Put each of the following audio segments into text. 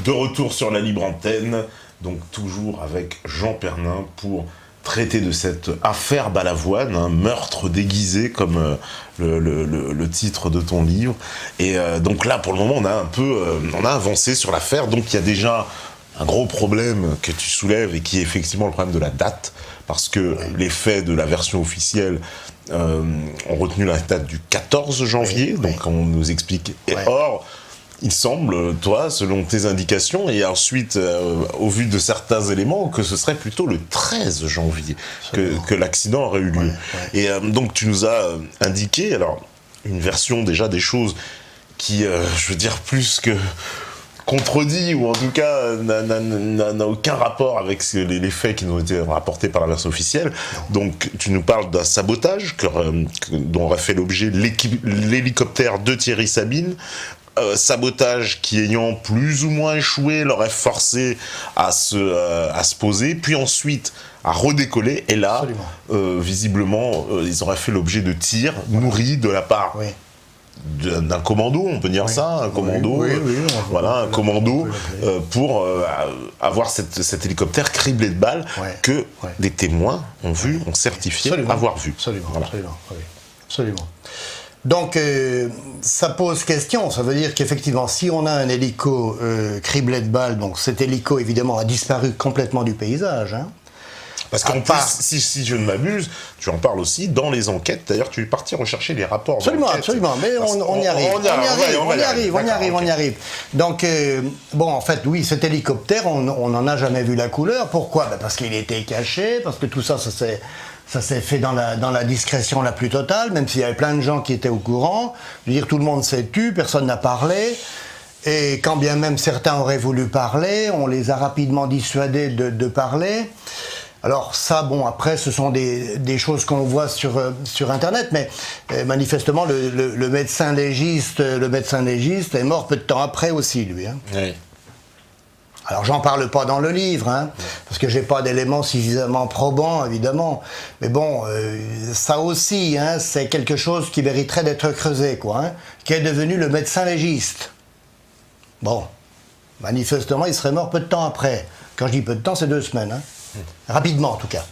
de retour sur la libre antenne, donc toujours avec Jean Pernin pour traiter de cette affaire Balavoine, un meurtre déguisé comme le titre de ton livre. Et donc là, pour le moment, on a avancé sur l'affaire. Donc il y a déjà un gros problème que tu soulèves et qui est effectivement le problème de la date, parce que les faits de la version officielle ont retenu la date du 14 janvier, donc on nous explique. Et or, il semble, toi, selon tes indications, et ensuite, au vu de certains éléments, que ce serait plutôt le 13 janvier que l'accident aurait eu lieu. Et donc, tu nous as indiqué, alors, une version déjà des choses qui, je veux dire, plus que contredit, ou en tout cas n'a aucun rapport avec les faits qui nous ont été rapportés par la version officielle. Donc tu nous parles d'un sabotage dont aurait fait l'objet l'hélicoptère de Thierry Sabine, sabotage qui, ayant plus ou moins échoué, l'aurait forcé à se poser, puis ensuite à redécoller, et là, visiblement, ils auraient fait l'objet de tirs nourris de la part d'un commando, on peut dire ça, un commando, un commando pour avoir cet hélicoptère criblé de balles que des témoins ont certifié avoir vu. Absolument. Donc, ça pose question. Ça veut dire qu'effectivement, si on a un hélico criblé de balles, donc cet hélico, évidemment, a disparu complètement du paysage, hein. Parce qu'en plus, si je ne m'abuse, tu en parles aussi dans les enquêtes. D'ailleurs, tu es parti rechercher les rapports d'enquête. Absolument, mais on y arrive. Donc, en fait, oui, cet hélicoptère, on n'en a jamais vu la couleur. Pourquoi ? Parce qu'il était caché, parce que tout ça s'est fait dans la discrétion la plus totale, même s'il y avait plein de gens qui étaient au courant. Je veux dire, tout le monde s'est tu, personne n'a parlé. Et quand bien même certains auraient voulu parler, on les a rapidement dissuadés de parler. Alors ça, après, ce sont des choses qu'on voit sur Internet, mais manifestement, le médecin légiste est mort peu de temps après aussi, lui. Hein. Oui. Alors j'en parle pas dans le livre, hein, parce que j'ai pas d'éléments suffisamment probants, évidemment. Mais bon, ça aussi, hein, c'est quelque chose qui mériterait d'être creusé, quoi. Hein, qui est devenu le médecin légiste. Bon, manifestement, il serait mort peu de temps après. Quand je dis peu de temps, c'est 2 semaines. Hein. Rapidement, en tout cas.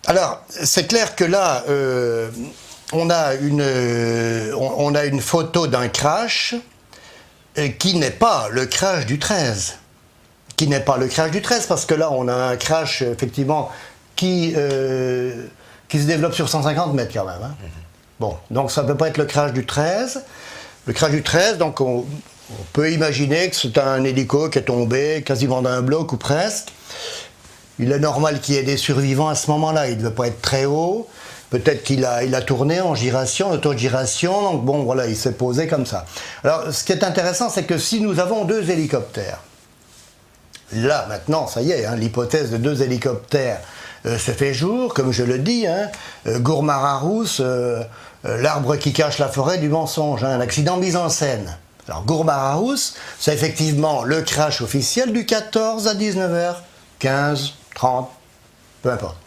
Alors, c'est clair que là, on a une photo d'un crash qui n'est pas le crash du 13. Parce que là, on a un crash, effectivement, qui se développe sur 150 mètres quand même. Hein. Bon, donc ça ne peut pas être le crash du 13. Le crash du 13, donc on peut imaginer que c'est un hélico qui est tombé quasiment d'un bloc ou presque. Il est normal qu'il y ait des survivants à ce moment-là. Il ne devait pas être très haut. Peut-être qu'il a tourné en giration, autogiration. Donc bon, voilà, il s'est posé comme ça. Alors, ce qui est intéressant, c'est que si nous avons 2 hélicoptères, là, maintenant, ça y est, hein, l'hypothèse de 2 hélicoptères se fait jour, comme je le dis, hein, Gourmararousse, l'arbre qui cache la forêt du mensonge, hein, un accident mis en scène. Alors, Gourmararousse, c'est effectivement le crash officiel du 14 à 19h15, 30, peu importe.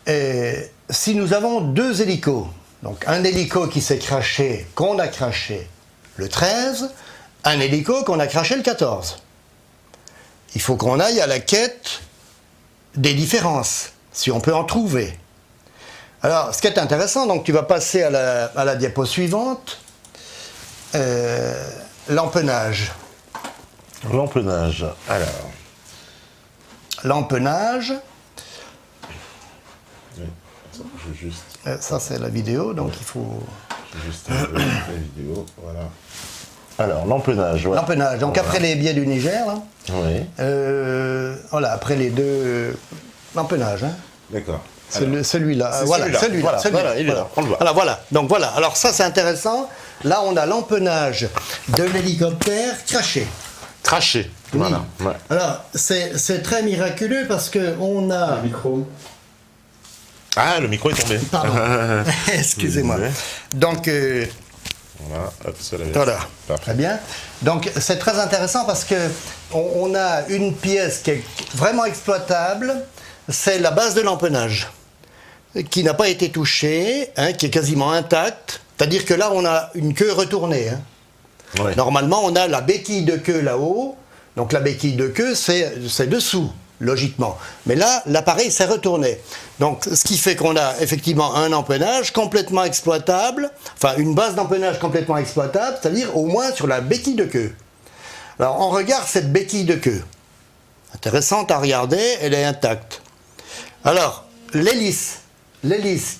Et si nous avons 2 hélicos, donc un hélico qui s'est crashé, qu'on a crashé le 13, un hélico qu'on a crashé le 14, il faut qu'on aille à la quête des différences, si on peut en trouver. Alors, ce qui est intéressant, donc tu vas passer à la diapo suivante, l'empennage. L'empennage, alors. L'empennage. Juste... Ça, c'est la vidéo, donc il faut... Juste la vidéo, voilà. Alors, l'empennage, ouais. L'empennage, donc après les biais du Niger, là. Oui. Voilà, après les 2... L'empennage, hein. D'accord. Celui-là. Voilà, celui-là. Il est là, on le voit. Alors, voilà. Donc, voilà. Alors, ça, c'est intéressant. Là, on a l'empennage de l'hélicoptère craché. Craché. Oui. Voilà. Ouais. Alors, c'est très miraculeux parce qu'on a... Le micro. Ah, le micro est tombé. Pardon. Excusez-moi. Donc... Voilà, hop, voilà. Parfait. Très bien. Donc c'est très intéressant parce que on a une pièce qui est vraiment exploitable, c'est la base de l'empennage, qui n'a pas été touchée, hein, qui est quasiment intacte. C'est-à-dire que là on a une queue retournée. Hein. Ouais. Normalement, on a la béquille de queue là-haut. Donc la béquille de queue, c'est dessous, logiquement. Mais là, l'appareil s'est retourné. Donc ce qui fait qu'on a effectivement un empennage complètement exploitable, enfin une base d'empennage complètement exploitable, c'est-à-dire au moins sur la béquille de queue. Alors on regarde cette béquille de queue. Intéressante à regarder, elle est intacte. Alors, l'hélice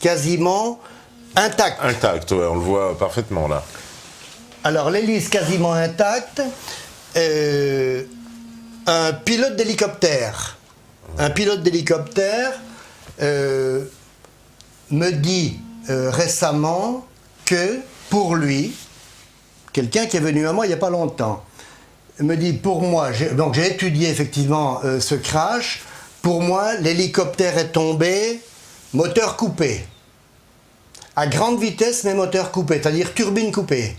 quasiment intacte. Intact, ouais, on le voit parfaitement là. Alors l'hélice quasiment intacte, un pilote d'hélicoptère. Un pilote d'hélicoptère me dit récemment que pour lui, quelqu'un qui est venu à moi il n'y a pas longtemps, me dit pour moi, donc j'ai étudié effectivement ce crash, pour moi l'hélicoptère est tombé, moteur coupé. À grande vitesse mais moteur coupé, c'est-à-dire turbine coupée.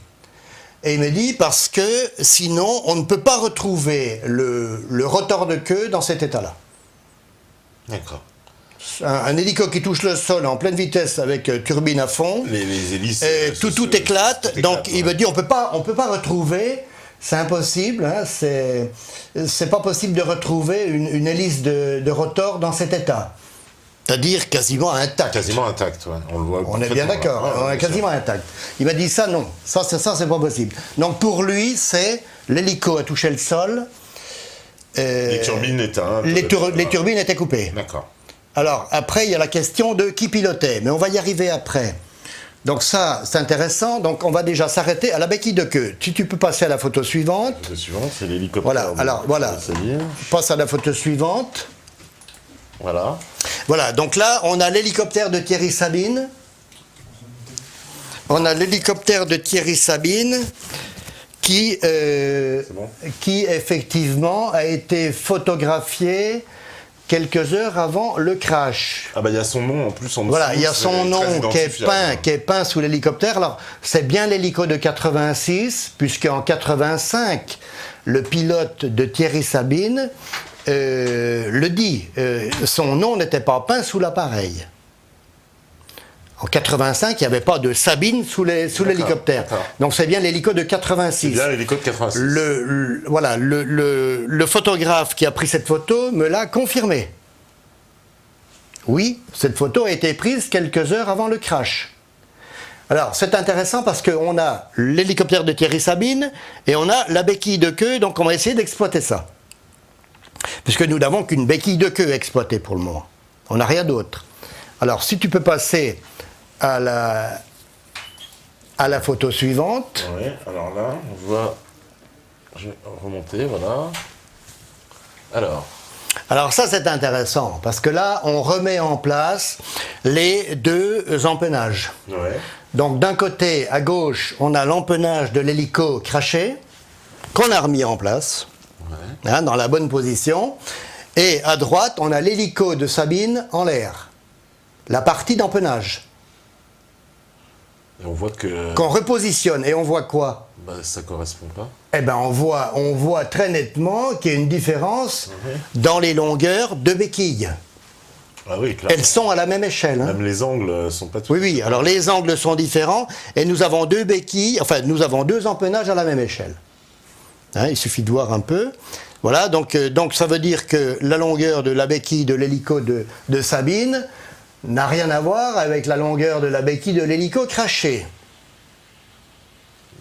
Et il me dit parce que sinon on ne peut pas retrouver le rotor de queue dans cet état-là. D'accord. Un hélico qui touche le sol en pleine vitesse avec turbine à fond, Les hélices... tout éclate. Donc il me dit on peut pas retrouver, c'est impossible, hein, c'est pas possible de retrouver une hélice de rotor dans cet état. C'est-à-dire quasiment intact. Quasiment intact, ouais. On le voit. On est bien d'accord, ouais, on est quasiment intact. Il m'a dit ça, non, ça c'est pas possible. Donc pour lui, c'est l'hélico a touché le sol. Les turbines éteintes. Les turbines étaient coupées. D'accord. Alors après, il y a la question de qui pilotait, mais on va y arriver après. Donc ça, c'est intéressant. Donc on va déjà s'arrêter à la béquille de queue. Si tu peux passer à la photo suivante. La suivante, c'est l'hélicoptère. Voilà, alors voilà. Passe à la photo suivante. Voilà. Voilà, donc là, on a l'hélicoptère de Thierry Sabine. On a l'hélicoptère de Thierry Sabine qui effectivement a été photographié quelques heures avant le crash. Ah bah il y a son nom en plus en dessous. Voilà, il y a son nom qui est peint sous l'hélicoptère. Alors, c'est bien l'hélico de 86, puisqu'en 85, le pilote de Thierry Sabine le dit. Son nom n'était pas peint sous l'appareil. En 85, il n'y avait pas de Sabine sous l'hélicoptère. Donc c'est bien l'hélico de 86. C'est bien l'hélico de 86. Voilà, le photographe qui a pris cette photo me l'a confirmé. Oui, cette photo a été prise quelques heures avant le crash. Alors, c'est intéressant parce qu'on a l'hélicoptère de Thierry Sabine et on a la béquille de queue, donc on va essayer d'exploiter ça. Puisque nous n'avons qu'une béquille de queue exploitée pour le moment. On n'a rien d'autre. Alors, si tu peux passer à la photo suivante. Oui, alors là, on voit... Je vais remonter, voilà. Alors ça, c'est intéressant, parce que là, on remet en place les deux empennages. Ouais. Donc, d'un côté, à gauche, on a l'empennage de l'hélico craché, qu'on a remis en place, hein, dans la bonne position. Et à droite, on a l'hélico de Sabine en l'air. La partie d'empennage. Et on voit que... Qu'on repositionne, et on voit quoi? Bah, ça correspond pas. Eh ben, on voit très nettement qu'il y a une différence dans les longueurs de béquilles. Ah oui, clairement. Elles sont à la même échelle. Hein. Même les angles sont pas tous... Oui, alors les angles sont différents, et nous avons deux béquilles, enfin, nous avons deux empennages à la même échelle. Hein, il suffit de voir un peu. Voilà, donc ça veut dire que la longueur de la béquille de l'hélico de Sabine n'a rien à voir avec la longueur de la béquille de l'hélico craché.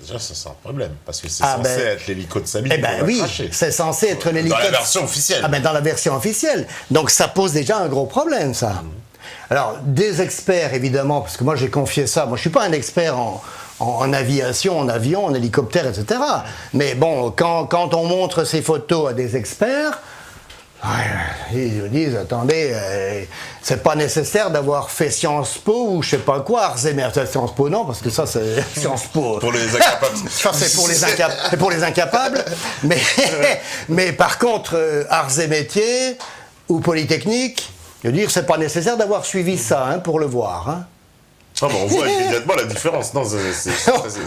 Déjà, ça c'est un problème, parce que c'est censé être l'hélico de Sabine. Eh ben oui, c'est censé être l'hélico... Dans la version officielle. Ah ben dans la version officielle. Donc ça pose déjà un gros problème, ça. Alors, des experts, évidemment, parce que moi j'ai confié ça, moi je suis pas un expert en aviation, en avion, en hélicoptère, etc. Mais bon, quand on montre ces photos à des experts, ils disent, attendez, c'est pas nécessaire d'avoir fait Sciences Po ou je sais pas quoi, Arts et Métiers. Sciences Po non, parce que ça c'est Sciences Po. Pour les incapables. Ça c'est pour les incapables. Mais par contre, Arts et Métiers ou Polytechnique, je veux dire, c'est pas nécessaire d'avoir suivi ça hein, pour le voir. Hein. Ah bon, on voit immédiatement la différence. Non,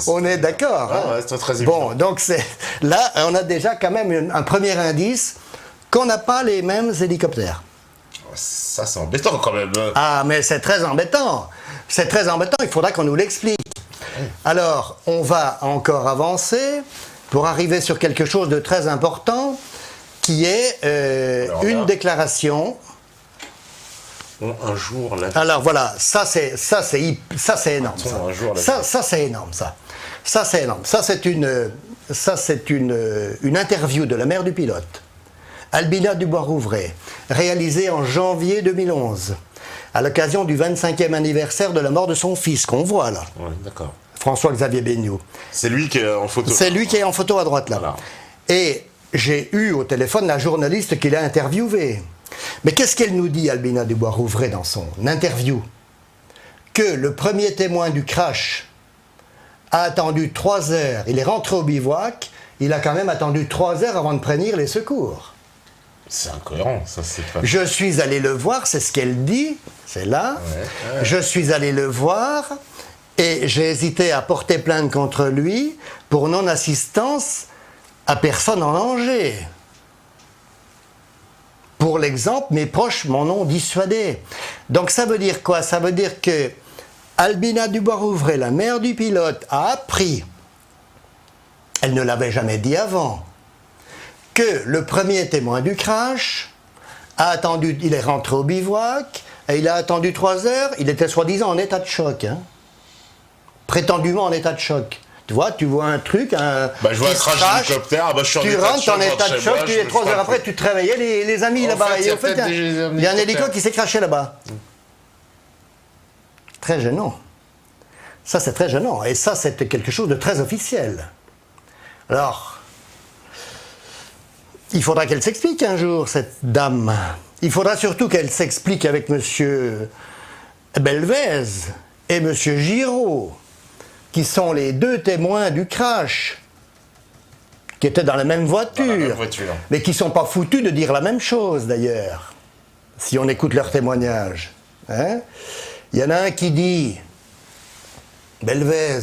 on est d'accord. Ah, hein. ouais, c'est très évident. Bon, donc là, on a déjà quand même un premier indice qu'on n'a pas les mêmes hélicoptères. Ça, c'est embêtant quand même. Ah, mais c'est très embêtant. C'est très embêtant, il faudra qu'on nous l'explique. Alors, on va encore avancer pour arriver sur quelque chose de très important, qui est une déclaration. Bon, un jour, là... Alors voilà, ça c'est énorme. Attends, un jour, là... Ça c'est énorme, ça. Ça c'est énorme. Ça c'est une interview de la mère du pilote, Albina Dubois-Rouvray, réalisée en janvier 2011, à l'occasion du 25e anniversaire de la mort de son fils, qu'on voit là. Ouais, d'accord. François-Xavier Beignot. C'est lui qui est en photo. C'est lui qui est en photo à droite là. Voilà. Et j'ai eu au téléphone la journaliste qui l'a interviewé. Mais qu'est-ce qu'elle nous dit, Albina Dubois-Rouvray, dans son interview? Que le premier témoin du crash a attendu 3 heures. Il est rentré au bivouac, il a quand même attendu 3 heures avant de prévenir les secours. C'est incohérent, ça, c'est pas... Je suis allé le voir, c'est ce qu'elle dit, c'est là. Ouais. Je suis allé le voir et j'ai hésité à porter plainte contre lui pour non-assistance à personne en danger. Pour l'exemple, mes proches m'en ont dissuadé. Donc ça veut dire quoi? Ça veut dire que Albina Dubois-Rouvray, la mère du pilote, a appris, elle ne l'avait jamais dit avant, que le premier témoin du crash a attendu, il est rentré au bivouac, et il a attendu 3 heures, il était soi-disant en état de choc. Hein. Prétendument en état de choc. Tu vois un truc, je vois un crash d'hélicoptère, je suis en tu état de rentres choc, en état de choc, tu es 3 heures après, tu te réveillais, les amis là-bas. Il y a un hélico qui s'est crashé là-bas. Très gênant. Ça, c'est très gênant. Et ça, c'était quelque chose de très officiel. Alors, il faudra qu'elle s'explique un jour, cette dame. Il faudra surtout qu'elle s'explique avec M. Belvez et M. Giraud, qui sont les 2 témoins du crash, qui étaient dans la même voiture, mais qui ne sont pas foutus de dire la même chose, d'ailleurs, si on écoute leur témoignage. Hein? Il y en a un qui dit, Belvez,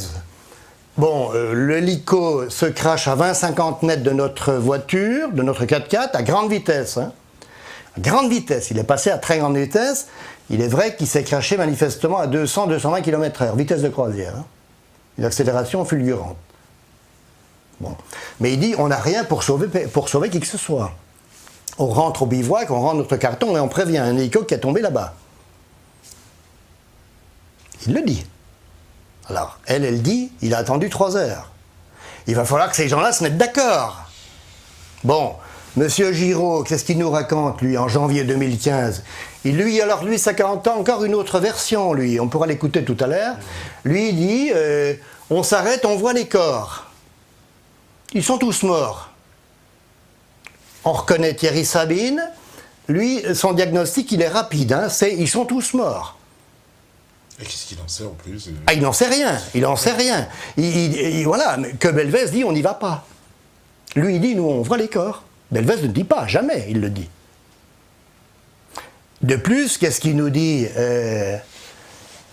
bon, l'hélico se crache à 20-50 mètres de notre voiture, de notre 4x4, à grande vitesse. Hein? À grande vitesse, il est passé à très grande vitesse. Il est vrai qu'il s'est crashé manifestement à 200-220 km/h, vitesse de croisière. Hein? Une accélération fulgurante. Bon. Mais il dit, on n'a rien pour sauver qui que ce soit. On rentre au bivouac, on rentre notre carton et on prévient un hélico qui est tombé là-bas. Il le dit. Alors, elle dit, il a attendu 3 heures. Il va falloir que ces gens-là se mettent d'accord. Bon, Monsieur Giraud, qu'est-ce qu'il nous raconte, lui, en janvier 2015? Lui, ça entend encore une autre version, lui. On pourra l'écouter tout à l'heure. Lui, il dit, on s'arrête, on voit les corps. Ils sont tous morts. On reconnaît Thierry Sabine. Lui, son diagnostic, il est rapide. Hein, ils sont tous morts. Et qu'est-ce qu'il en sait en plus? Ah, il n'en sait rien. Il n'en sait rien. Voilà, que Belvez dit, on n'y va pas. Lui, il dit, nous, on voit les corps. Belvez ne dit pas, jamais, il le dit. De plus, qu'est-ce qu'il nous dit?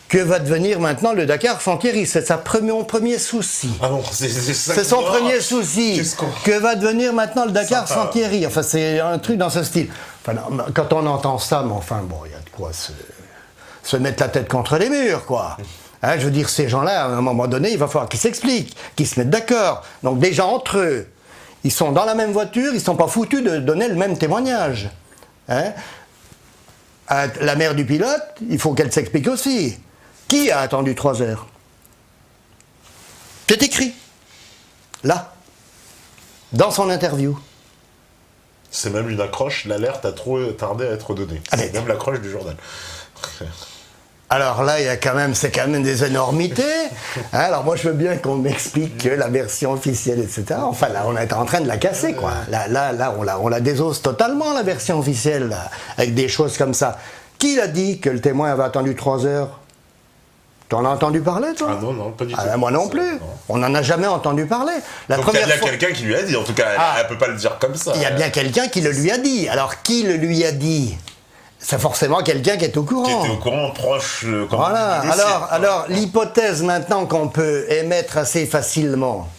Que va devenir maintenant le Dakar sans Thierry? C'est mon premier souci. Ah non, c'est son premier souci. Que va devenir maintenant le Dakar sans Thierry? Enfin, c'est un truc dans ce style. Enfin, non, quand on entend ça, mais enfin, bon, il y a de quoi se mettre la tête contre les murs, quoi. Hein, je veux dire, ces gens-là, à un moment donné, il va falloir qu'ils s'expliquent, qu'ils se mettent d'accord. Donc, déjà, entre eux, ils sont dans la même voiture, ils ne sont pas foutus de donner le même témoignage. Hein? La mère du pilote, il faut qu'elle s'explique aussi. Qui a attendu 3 heures? C'est écrit. Là. Dans son interview. C'est même une accroche, l'alerte a trop tardé à être donnée. C'est même l'accroche du journal. Alors là, c'est quand même des énormités. Hein, alors moi, je veux bien qu'on m'explique que la version officielle, etc. Enfin, là, on est en train de la casser, quoi. Là, on la désosse totalement, la version officielle, là, avec des choses comme ça. Qui l'a dit que le témoin avait attendu 3 heures? T'en as entendu parler, toi? Ah non, pas du tout. Moi non plus. Non. On n'en a jamais entendu parler. Donc il y a bien quelqu'un qui lui a dit, en tout cas, elle ne peut pas le dire comme ça. Il y a bien quelqu'un qui le lui a dit. Alors, qui le lui a dit? C'est forcément quelqu'un qui est au courant. Qui était au courant, proche. Voilà. Alors, l'hypothèse maintenant qu'on peut émettre assez facilement,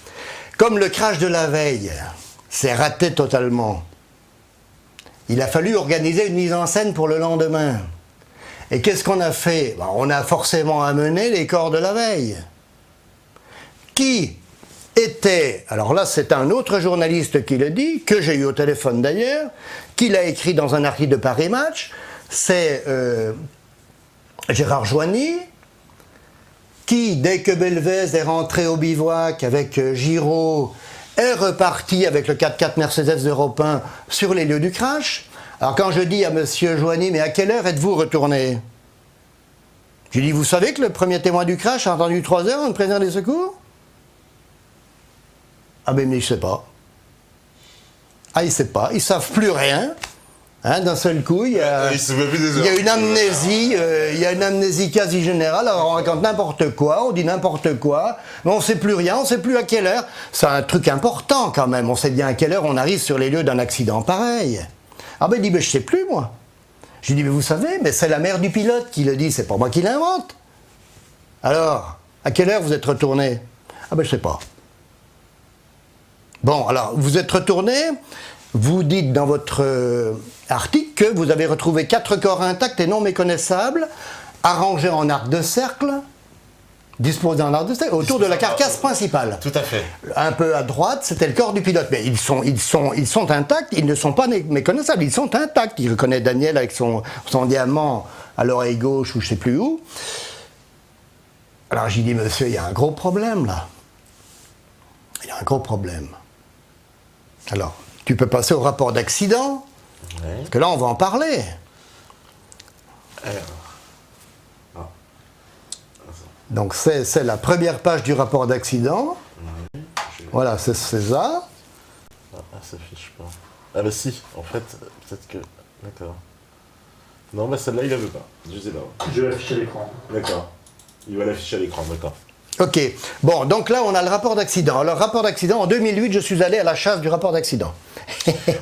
comme le crash de la veille, c'est raté totalement. Il a fallu organiser une mise en scène pour le lendemain. Et qu'est-ce qu'on a fait? On a forcément amené les corps de la veille. qui était, alors là c'est un autre journaliste qui le dit, que j'ai eu au téléphone d'ailleurs, qui l'a écrit dans un article de Paris Match, c'est Gérard Joigny, qui, dès que Belvez est rentré au bivouac avec Giraud, est reparti avec le 4x4 Mercedes Europe 1 sur les lieux du crash. Alors quand je dis à monsieur Joigny, mais à quelle heure êtes-vous retourné? Je lui dis, vous savez que le premier témoin du crash a entendu 3 heures en prévenir des secours? Ah ben il ne sait pas. Ah il ne sait pas, ils ne savent plus rien. Hein, d'un seul coup, il y a une amnésie, quasi générale. Alors on raconte n'importe quoi, on dit n'importe quoi, mais on ne sait plus rien, on ne sait plus à quelle heure. C'est un truc important quand même, on sait bien à quelle heure on arrive sur les lieux d'un accident pareil. Ah ben il dit, mais je ne sais plus moi. Je lui dis, mais vous savez, mais c'est la mère du pilote qui le dit, c'est pas moi qui l'invente. Alors, à quelle heure vous êtes retourné? Ah ben je ne sais pas. Bon, alors, vous êtes retourné, vous dites dans votre article que vous avez retrouvé 4 corps intacts et non méconnaissables, arrangés en arc de cercle, disposés en arc de cercle, autour de la carcasse principale. Tout à fait. Un peu à droite, c'était le corps du pilote. Mais ils sont intacts, ils ne sont pas méconnaissables, ils sont intacts. Il reconnaît Daniel avec son diamant à l'oreille gauche ou je ne sais plus où. Alors j'ai dit, monsieur, il y a un gros problème là. Il y a un gros problème. Alors, tu peux passer au rapport d'accident, parce que là, on va en parler. Donc, c'est la première page du rapport d'accident. Voilà, c'est ça. Ah, ça fiche pas. Ah bah si, en fait, peut-être que... D'accord. Non, bah celle-là, il la veut pas. Je sais pas. Je vais afficher l'écran. D'accord. Il va l'afficher à l'écran, d'accord. Ok, bon, donc là on a le rapport d'accident. Alors, rapport d'accident, en 2008, je suis allé à la chasse du rapport d'accident.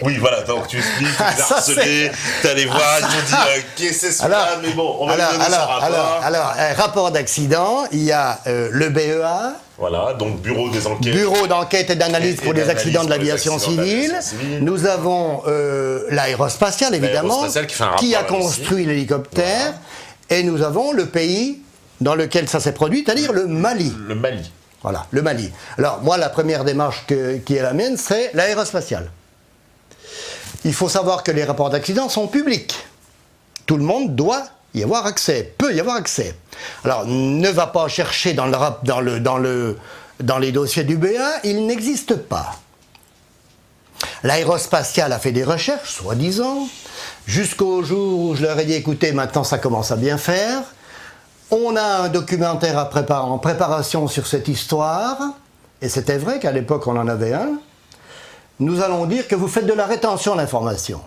Oui, voilà, donc tu expliques, tu t'es harcelé, t'es allé voir, ils t'ont dit qu'est-ce que c'est celui-là, mais bon, on va lui donner son rapport. Alors, rapport d'accident, il y a le BEA. Voilà, donc Bureau des enquêtes. Bureau d'enquête et d'analyse pour les accidents de l'aviation civile. Nous avons l'aérospatiale, évidemment, qui a construit l'hélicoptère. Voilà. Et nous avons le pays dans lequel ça s'est produit, c'est-à-dire le Mali. Le Mali. Voilà, le Mali. Alors, moi, la première démarche qui est la mienne, c'est l'aérospatiale. Il faut savoir que les rapports d'accident sont publics. Tout le monde doit y avoir accès, peut y avoir accès. Alors, ne va pas chercher dans les dossiers du BA, il n'existe pas. L'aérospatiale a fait des recherches, soi-disant, jusqu'au jour où je leur ai dit, écoutez, maintenant ça commence à bien faire. On a un documentaire en préparation sur cette histoire, et c'était vrai qu'à l'époque on en avait un. Nous allons dire que vous faites de la rétention d'informations.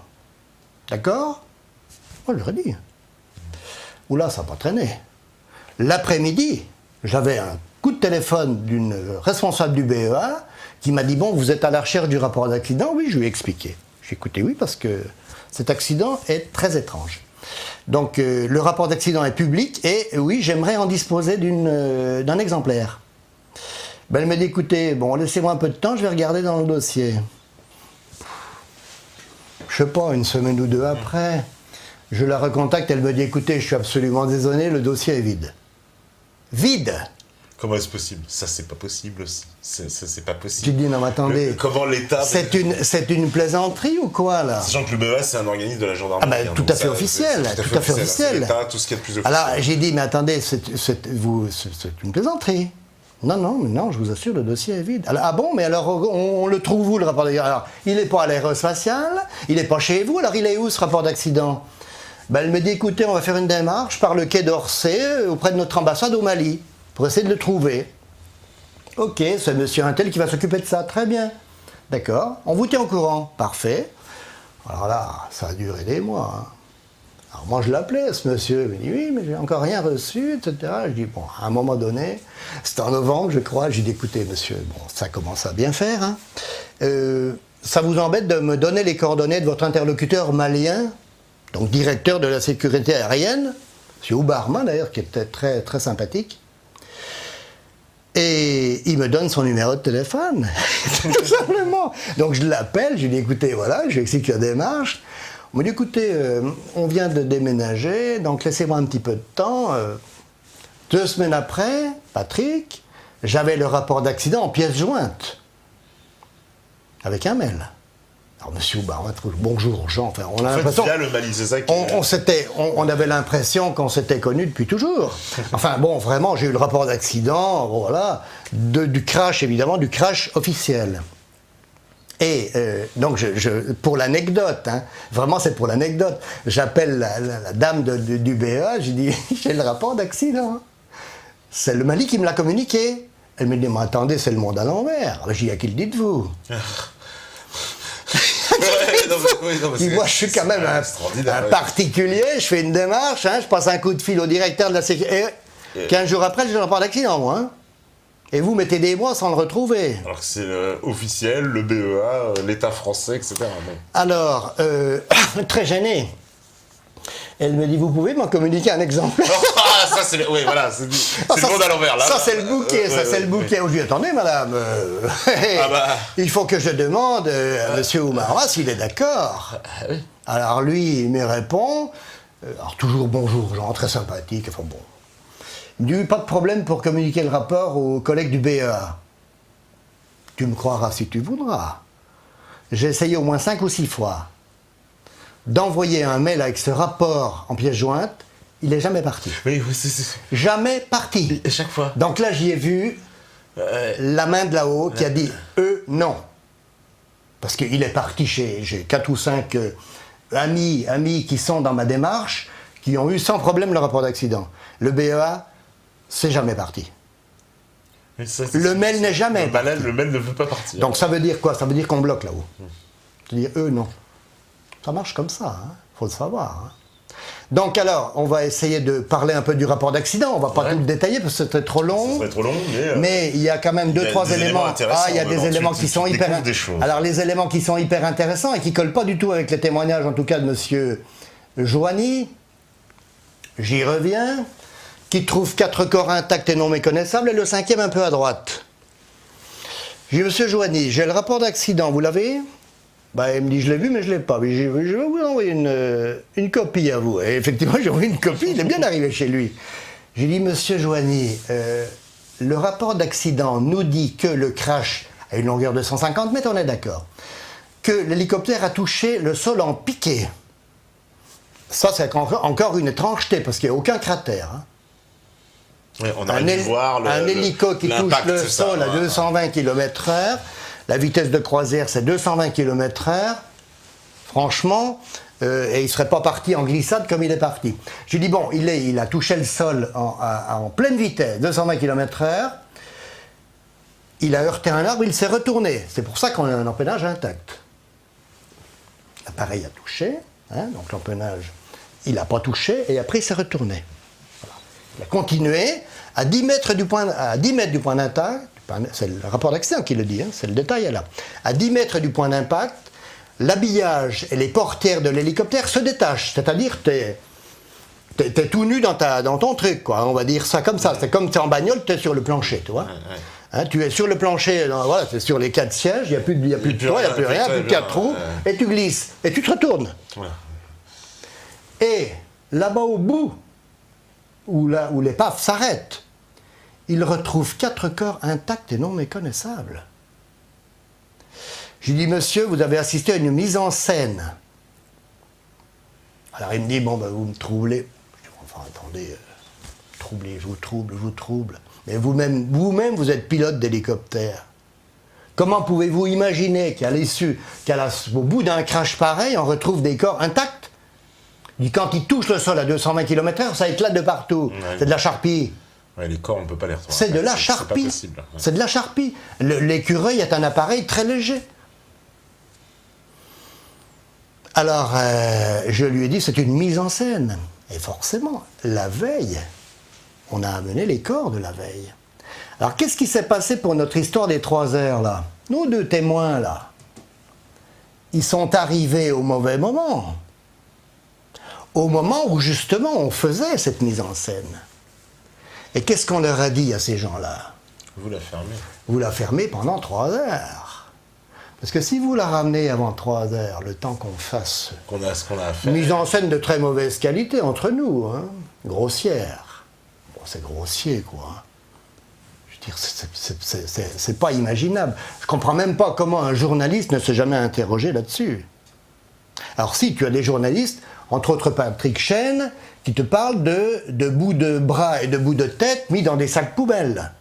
D'accord? Moi je leur ai dit. Oula, ça n'a pas traîné. L'après-midi, j'avais un coup de téléphone d'une responsable du BEA qui m'a dit, bon, vous êtes à la recherche du rapport d'accident? Oui, je lui ai expliqué. J'ai écouté, oui, parce que cet accident est très étrange. Donc le rapport d'accident est public et oui, j'aimerais en disposer d'un exemplaire. Ben, elle m'a dit, écoutez, bon, laissez-moi un peu de temps, je vais regarder dans le dossier. Je sais pas, une semaine ou deux après, je la recontacte, elle me dit, écoutez, je suis absolument désolé, le dossier est vide. Vide! Comment est-ce possible? Ça, c'est pas possible aussi. C'est pas possible. Tu te dis, non, mais attendez. Comment l'État... C'est une plaisanterie ou quoi, là? Sachant que le BEA, c'est un organisme de la gendarmerie. Ah ben, tout à fait officiel. Tout à fait officiel. C'est l'État, tout ce qu'il y a de plus officiel. Alors, j'ai dit, mais attendez, c'est une plaisanterie. Non, je vous assure, le dossier est vide. Alors, ah bon, mais alors, on le trouve où, le rapport d'accident? Alors, il n'est pas à l'aérospatiale, il n'est pas chez vous, alors il est où, ce rapport d'accident? Ben, elle me dit, écoutez, on va faire une démarche par le quai d'Orsay, auprès de notre ambassade au Mali, pour essayer de le trouver. Ok, c'est monsieur Intel qui va s'occuper de ça, très bien. D'accord, on vous tient au courant, parfait. Alors là, ça a duré des mois. Hein. Alors moi je l'appelais, ce monsieur, il me dit oui, mais j'ai encore rien reçu, etc. Je dis bon, à un moment donné, c'était en novembre, je crois, j'ai dit écoutez monsieur, bon, ça commence à bien faire. Hein. Ça vous embête de me donner les coordonnées de votre interlocuteur malien, donc directeur de la sécurité aérienne, monsieur Oubarma d'ailleurs, qui était très, très sympathique. Et il me donne son numéro de téléphone, tout simplement. Donc je l'appelle, je lui dis écoutez, voilà, je lui explique la démarche. On me dit écoutez, on vient de déménager, donc laissez-moi un petit peu de temps. 2 semaines après, Patrick, j'avais le rapport d'accident en pièces jointes, avec un mail. Alors, monsieur Oubarat, bonjour Jean, enfin, on a l'impression... via le Mali, c'est ça qui... On avait l'impression qu'on s'était connus depuis toujours. Enfin bon, vraiment, j'ai eu le rapport d'accident, voilà, du crash, évidemment, du crash officiel. Et donc, pour l'anecdote, hein, vraiment c'est pour l'anecdote, j'appelle la dame du BEA, je dis, j'ai le rapport d'accident. Hein. C'est le Mali qui me l'a communiqué. Elle me dit, mais attendez, c'est le monde à l'envers. Je dis, à qui le dites-vous? Puis moi, je suis quand même un particulier, je fais une démarche, hein, je passe un coup de fil au directeur de la sécurité. 15 jours après, j'ai le rapport d'accident, moi. Hein. Et vous mettez des mois sans le retrouver. Alors que c'est officiel, le BEA, l'État français, etc. Mais... Alors, très gêné. Elle me dit, vous pouvez m'en communiquer un exemplaire? Ah, ça c'est oui, voilà, c'est le monde à l'envers là. Ça c'est le bouquet, c'est le bouquet. Je dis, attendez madame, il faut que je demande à monsieur Oubarat s'il est d'accord. Oui. Alors lui, il me répond, alors toujours bonjour, Jean, très sympathique, enfin bon. Il me dit, pas de problème pour communiquer le rapport aux collègues du BEA. Tu me croiras si tu voudras. J'ai essayé au moins 5 ou 6 fois d'envoyer un mail avec ce rapport en pièce jointe, il n'est jamais parti. Oui, c'est... Jamais parti. Et chaque fois. Donc là, j'y ai vu la main de là-haut qui a dit non. Parce qu'il est parti j'ai 4 ou 5 amis qui sont dans ma démarche, qui ont eu sans problème le rapport d'accident. Le BEA, c'est jamais parti. Ça, le mail n'est jamais parti. Le mail ne veut pas partir. Donc ça veut dire quoi? Ça veut dire qu'on bloque là-haut. C'est-à-dire non. Ça marche comme ça, hein, faut le savoir. Hein. Donc alors, on va essayer de parler un peu du rapport d'accident. On va pas tout le détailler parce que c'était trop long. Ça serait trop long, mais il y a quand même 2-3 éléments. Il y a des éléments qui sont hyper. Alors les éléments qui sont hyper intéressants et qui collent pas du tout avec les témoignages, en tout cas de Monsieur Joigny. J'y reviens. Qui trouve 4 corps intacts et non méconnaissables et le 5e un peu à droite. J'ai dit, Monsieur Joigny, j'ai le rapport d'accident. Vous l'avez? Bah, il me dit, je l'ai vu, mais je ne l'ai pas. Mais je vais vous envoyer une copie à vous. Et effectivement, j'ai envoyé une copie, il est bien arrivé chez lui. J'ai dit, Monsieur Joigny, le rapport d'accident nous dit que le crash a une longueur de 150 mètres, on est d'accord. Que l'hélicoptère a touché le sol en piqué. Ça, c'est encore une étrangeté, parce qu'il n'y a aucun cratère. Hein. Ouais, on aurait dû voir un hélico qui touche le sol à 220 km/h. La vitesse de croisière, c'est 220 km/h. Franchement, et il ne serait pas parti en glissade comme il est parti. Je lui dis, bon, il a touché le sol en pleine vitesse, 220 km/h. Il a heurté un arbre, il s'est retourné. C'est pour ça qu'on a un empennage intact. L'appareil a touché, hein, donc l'empennage, il n'a pas touché, et après il s'est retourné. Voilà. Il a continué à 10 mètres du point d'impact. C'est le rapport d'accident qui le dit, hein, c'est le détail là. À 10 mètres du point d'impact, l'habillage et les portières de l'hélicoptère se détachent. C'est-à-dire que t'es tout nu dans ton truc, quoi. On va dire ça comme ça. C'est comme tu es en bagnole, tu es sur le plancher, tu vois. Hein, tu es sur le plancher, voilà, c'est sur les 4 sièges, il n'y a plus de toit, il n'y a plus rien, plus de 4 trous, et tu glisses, et tu te retournes. Ouais. Et là-bas au bout, où l'épave s'arrête, il retrouve 4 corps intacts et non méconnaissables. Je lui dis, monsieur, vous avez assisté à une mise en scène. Alors il me dit, bon, ben, vous me troublez. Je dis, enfin, attendez, troublez, je vous trouble. Mais vous-même, vous êtes pilote d'hélicoptère. Comment pouvez-vous imaginer qu'au bout d'un crash pareil, on retrouve des corps intacts? Il dit, quand il touche le sol à 220 km/h, ça éclate de partout. Ouais. C'est de la charpie. Ouais, les corps, on ne peut pas les retrouver. C'est de la charpie. C'est de la charpie. L'écureuil est un appareil très léger. Alors, je lui ai dit, c'est une mise en scène. Et forcément, la veille, on a amené les corps de la veille. Alors, qu'est-ce qui s'est passé pour notre histoire des 3 heures, là? Nos 2 témoins, là, ils sont arrivés au mauvais moment. Au moment où, justement, on faisait cette mise en scène. Et qu'est-ce qu'on leur a dit à ces gens-là? Vous la fermez. Vous la fermez pendant 3 heures. Parce que si vous la ramenez avant 3 heures, le temps qu'on fasse... Qu'on a ce qu'on a à faire. Mise en scène de très mauvaise qualité entre nous, hein, grossière. Bon, c'est grossier, quoi. Je veux dire, c'est pas imaginable. Je comprends même pas comment un journaliste ne s'est jamais interrogé là-dessus. Alors si, tu as des journalistes, entre autres Patrick Chêne, qui te parlent de bouts de bras et de bouts de tête mis dans des sacs poubelles.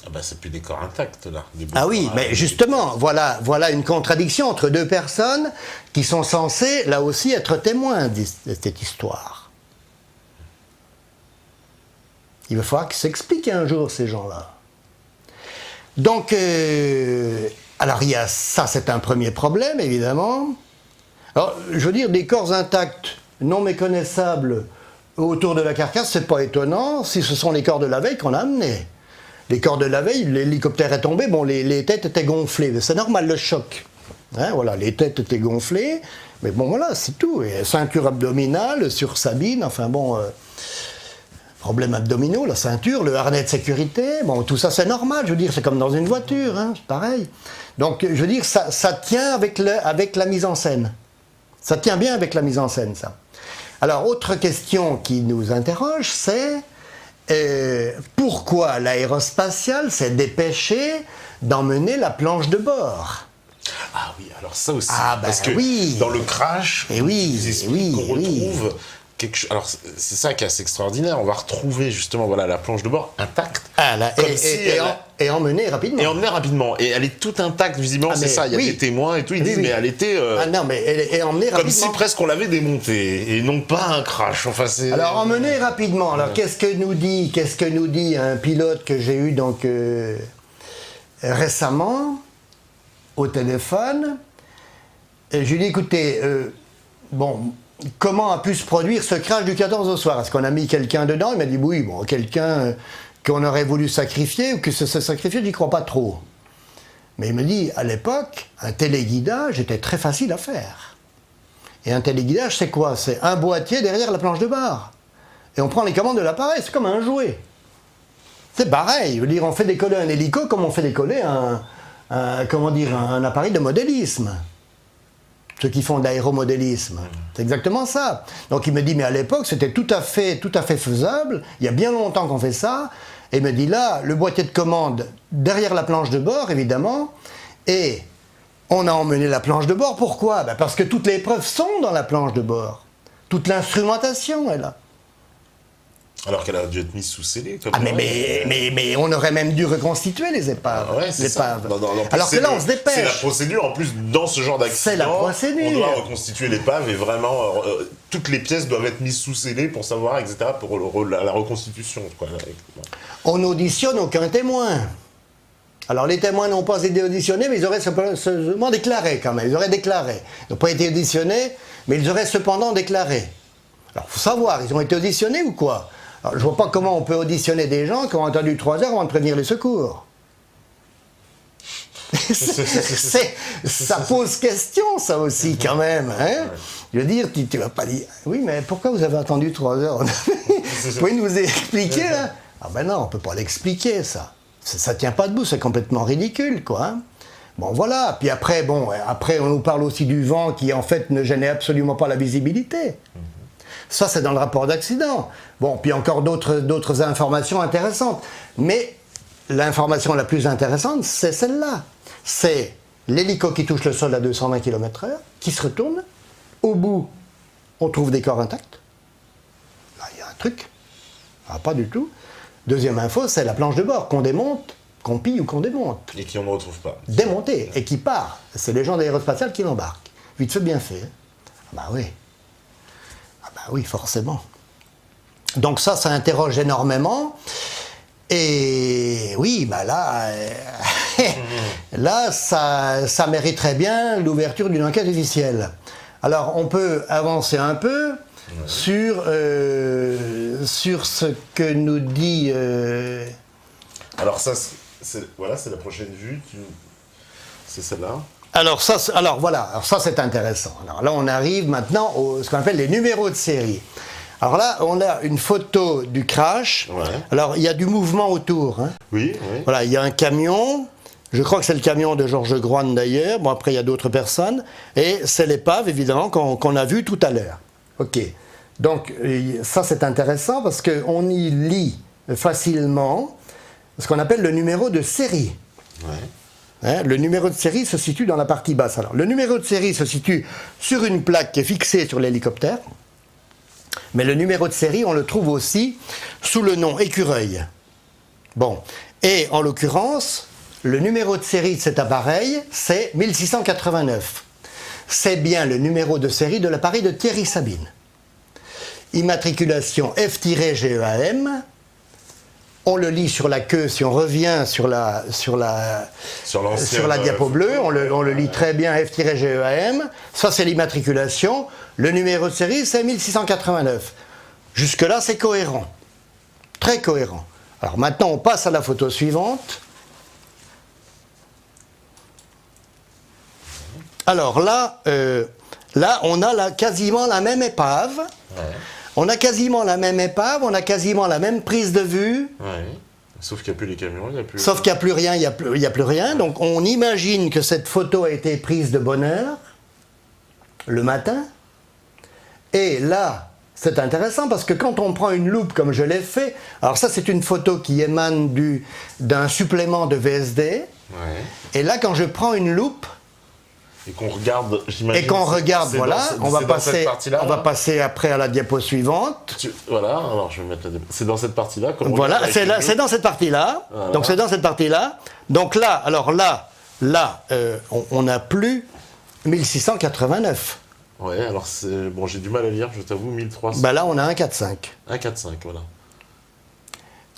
Ah bah c'est plus des corps intacts là. Ah oui, mais justement, voilà une contradiction entre deux personnes qui sont censées, là aussi, être témoins de cette histoire. Il va falloir qu'ils s'expliquent un jour, ces gens-là. Donc, alors il y a ça, c'est un premier problème, évidemment. Alors, je veux dire, des corps intacts, non méconnaissables, autour de la carcasse, c'est pas étonnant si ce sont les corps de la veille qu'on a amenés. Les corps de la veille, l'hélicoptère est tombé, bon, les têtes étaient gonflées. C'est normal, le choc. Hein, voilà, les têtes étaient gonflées, mais bon, voilà, c'est tout. Et ceinture abdominale, sur Sabine, enfin bon, problèmes abdominaux, la ceinture, le harnais de sécurité, bon, tout ça c'est normal, je veux dire, c'est comme dans une voiture, hein, c'est pareil. Donc, je veux dire, ça tient avec la mise en scène. Ça tient bien avec la mise en scène, ça. Alors, autre question qui nous interroge, c'est pourquoi l'aérospatiale s'est dépêchée d'emmener la planche de bord? Ah oui, alors ça aussi. Ah ben parce que oui. dans le crash, Et oui, ils expliquent oui, qu'on oui. retrouve quelque chose. Alors c'est ça qui est assez extraordinaire. On va retrouver justement voilà la planche de bord intacte. Ah, là, comme si et emmenée rapidement. et emmenée rapidement. Et elle est toute intacte visiblement. Ah, C'est mais ça. Il y a oui. des témoins et tout. Ils Oui, disent oui. mais elle était Ah non, mais elle est emmenée comme rapidement. si presque on l'avait démontée et non pas un crash. Enfin c'est. Alors, emmenée rapidement. Alors, qu'est-ce que nous dit un pilote que j'ai eu donc récemment au téléphone? Et je lui ai dit, écoutez, bon, comment a pu se produire ce crash du 14 au soir? Est-ce qu'on a mis quelqu'un dedans? Il m'a dit, oui, bon, quelqu'un qu'on aurait voulu sacrifier ou que ce sacrifié, j'y crois pas trop. Mais il me dit, à l'époque, un téléguidage était très facile à faire. Et un téléguidage, c'est quoi? C'est un boîtier derrière la planche de bar. Et on prend les commandes de l'appareil, c'est comme un jouet. C'est pareil, je veux dire, on fait décoller un hélico comme on fait décoller un appareil de modélisme. Ceux qui font de l'aéromodélisme. C'est exactement ça. Donc il me dit, mais à l'époque, c'était tout à fait faisable. Il y a bien longtemps qu'on fait ça. Et il me dit, là, le boîtier de commande derrière la planche de bord, évidemment. Et on a emmené la planche de bord. Pourquoi? Ben parce que toutes les preuves sont dans la planche de bord. Toute l'instrumentation est là. Alors qu'elle a dû être mise sous scellé. Ah mais on aurait même dû reconstituer les épaves. Ah ouais, c'est ça. l'épave. Non, Alors que là, on se dépêche. C'est la procédure. En plus, dans ce genre d'accident, C'est la procédure. on doit reconstituer l'épave et vraiment, toutes les pièces doivent être mises sous scellé pour savoir, etc., pour la reconstitution. Quoi. On n'auditionne aucun témoin. Alors les témoins n'ont pas été auditionnés, mais ils auraient cependant déclaré quand même. Ils auraient déclaré. Ils n'ont pas été auditionnés, mais ils auraient cependant déclaré. Alors il faut savoir, ils ont été auditionnés ou quoi? Alors, je vois pas comment on peut auditionner des gens qui ont attendu 3 heures avant de prévenir les secours. Ça pose question, ça aussi, quand même. Hein? Je veux dire, tu vas pas dire, oui, mais pourquoi vous avez attendu 3 heures? Vous pouvez nous expliquer, là? Ah ben non, on peut pas l'expliquer, ça. Ça tient pas debout, c'est complètement ridicule, quoi. Hein? Bon, voilà. Puis après, on nous parle aussi du vent qui, en fait, ne gênait absolument pas la visibilité. Ça, c'est dans le rapport d'accident. Bon, puis encore d'autres informations intéressantes. Mais l'information la plus intéressante, c'est celle-là. C'est l'hélico qui touche le sol à 220 km/h, qui se retourne. Au bout, on trouve des corps intacts. Là, il y a un truc. Ah, pas du tout. Deuxième info, c'est la planche de bord qu'on démonte, qu'on pille ou qu'on démonte. Et qui on ne retrouve pas. Démontée, et qui part. C'est les gens d'Aérospatiale qui l'embarquent. Vite fait, bien fait. Ah bah oui. Ah bah oui, forcément. Donc ça interroge énormément. Et oui, bah là, là, ça mériterait bien l'ouverture d'une enquête officielle. Alors, on peut avancer un peu sur ce que nous dit... Alors ça, c'est la prochaine vue. C'est celle-là. Alors ça, c'est intéressant. Alors là, on arrive maintenant à ce qu'on appelle les numéros de série. Alors là, on a une photo du crash. Ouais. Alors, il y a du mouvement autour. Hein. Oui, oui. Voilà, il y a un camion. Je crois que c'est le camion de Georges Groine d'ailleurs. Bon, après, il y a d'autres personnes. Et c'est l'épave, évidemment, qu'on a vu tout à l'heure. OK. Donc, ça, c'est intéressant parce qu'on y lit facilement ce qu'on appelle le numéro de série. Ouais. Le numéro de série se situe dans la partie basse. Alors, le numéro de série se situe sur une plaque qui est fixée sur l'hélicoptère, mais le numéro de série, on le trouve aussi sous le nom écureuil. Bon, et en l'occurrence, le numéro de série de cet appareil, c'est 1689. C'est bien le numéro de série de l'appareil de Thierry Sabine. Immatriculation F-GEAM. On le lit sur la queue, si on revient sur la diapo bleue, on le lit très bien F-GEAM. Ça, c'est l'immatriculation. Le numéro de série, c'est 1689. Jusque-là, c'est cohérent. Très cohérent. Alors maintenant, on passe à la photo suivante. Alors là, on a quasiment la même épave. Ouais. On a quasiment la même épave, on a quasiment la même prise de vue. Ouais. Sauf qu'il n'y a plus les camions, il n'y a plus... Sauf qu'il n'y a plus rien, il n'y a plus rien. Donc on imagine que cette photo a été prise de bonne heure, le matin. Et là, c'est intéressant parce que quand on prend une loupe comme je l'ai fait, alors ça c'est une photo qui émane d'un supplément de VSD. Ouais. Et là quand je prends une loupe, et qu'on regarde, j'imagine... et qu'on regarde, voilà, on va passer après à la diapo suivante. Voilà, alors je vais mettre la diapo. C'est dans cette partie-là. Voilà, c'est dans cette partie-là. Voilà. Donc c'est dans cette partie-là. Donc là, alors là, on n'a plus 1689. Ouais, alors c'est... Bon, j'ai du mal à lire, je t'avoue, 1300. Bah là, on a 145. 145, voilà.